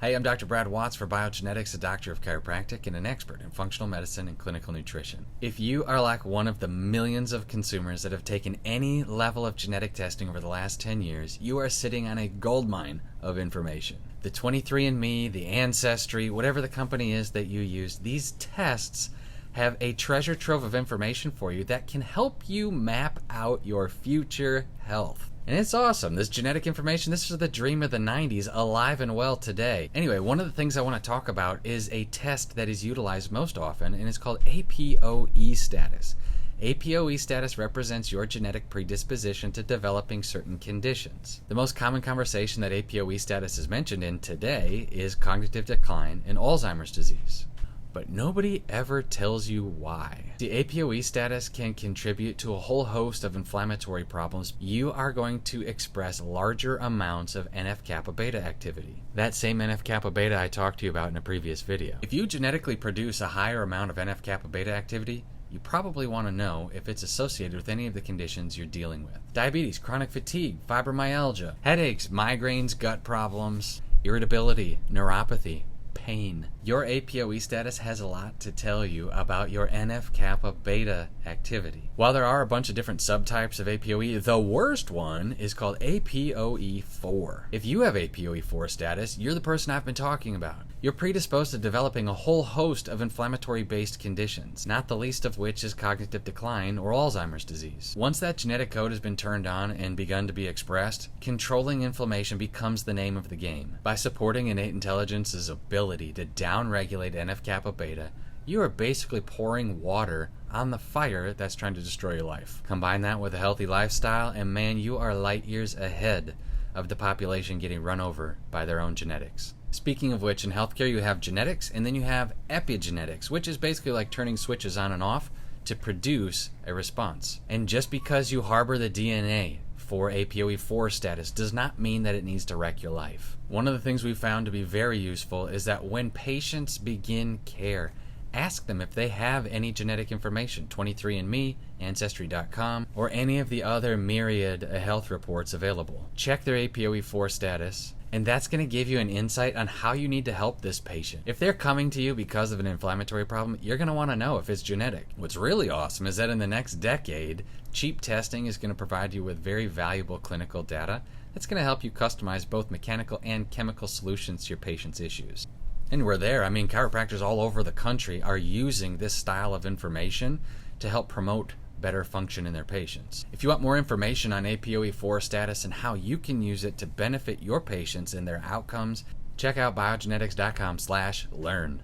Hey, I'm Dr. Brad Watts for Biogenetics, a doctor of chiropractic and an expert in functional medicine and clinical nutrition. If you are like one of the millions of consumers that have taken any level of genetic testing over the last 10 years, you are sitting on a goldmine of information. The 23andMe, the Ancestry, whatever the company is that you use, these tests have a treasure trove of information for you that can help you map out your future health. And it's awesome. This genetic information, this is the dream of the 90s, alive and well today. Anyway, one of the things I want to talk about is a test that is utilized most often, and it's called ApoE status. ApoE status represents your genetic predisposition to developing certain conditions. The most common conversation that ApoE status is mentioned in today is cognitive decline and Alzheimer's disease. But nobody ever tells you why. The ApoE status can contribute to a whole host of inflammatory problems. You are going to express larger amounts of NF-kappa beta activity. That same NF-kappa beta I talked to you about in a previous video. If you genetically produce a higher amount of NF-kappa beta activity, you probably want to know if it's associated with any of the conditions you're dealing with. Diabetes, chronic fatigue, fibromyalgia, headaches, migraines, gut problems, irritability, neuropathy, pain. Your ApoE status has a lot to tell you about your NF-kappa beta activity. While there are a bunch of different subtypes of ApoE, the worst one is called ApoE4. If you have ApoE4 status, you're the person I've been talking about. You're predisposed to developing a whole host of inflammatory-based conditions, not the least of which is cognitive decline or Alzheimer's disease. Once that genetic code has been turned on and begun to be expressed, controlling inflammation becomes the name of the game. By supporting innate intelligence's ability to downregulate NF-kappa beta, you are basically pouring water on the fire that's trying to destroy your life. Combine that with a healthy lifestyle, and man, you are light years ahead of the population getting run over by their own genetics. Speaking of which, in healthcare you have genetics and then you have epigenetics, which is basically like turning switches on and off to produce a response. And just because you harbor the DNA for ApoE4 status does not mean that it needs to wreck your life. One of the things we found to be very useful is that when patients begin care, ask them if they have any genetic information, 23andMe, Ancestry.com, or any of the other myriad health reports available. Check their ApoE4 status, and that's going to give you an insight on how you need to help this patient. If they're coming to you because of an inflammatory problem, you're going to want to know if it's genetic. What's really awesome is that in the next decade, cheap testing is going to provide you with very valuable clinical data that's going to help you customize both mechanical and chemical solutions to your patient's issues. And we're there. I mean, chiropractors all over the country are using this style of information to help promote better function in their patients. If you want more information on ApoE4 status and how you can use it to benefit your patients and their outcomes, check out biogenetics.com/learn.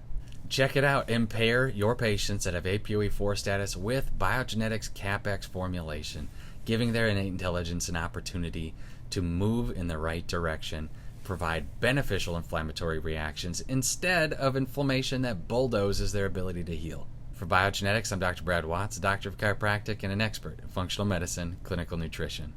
Check it out. Impair your patients that have ApoE4 status with Biogenetics Kapp-X formulation, giving their innate intelligence an opportunity to move in the right direction, provide beneficial inflammatory reactions instead of inflammation that bulldozes their ability to heal. For Biogenetics, I'm Dr. Brad Watts, a doctor of chiropractic and an expert in functional medicine, clinical nutrition.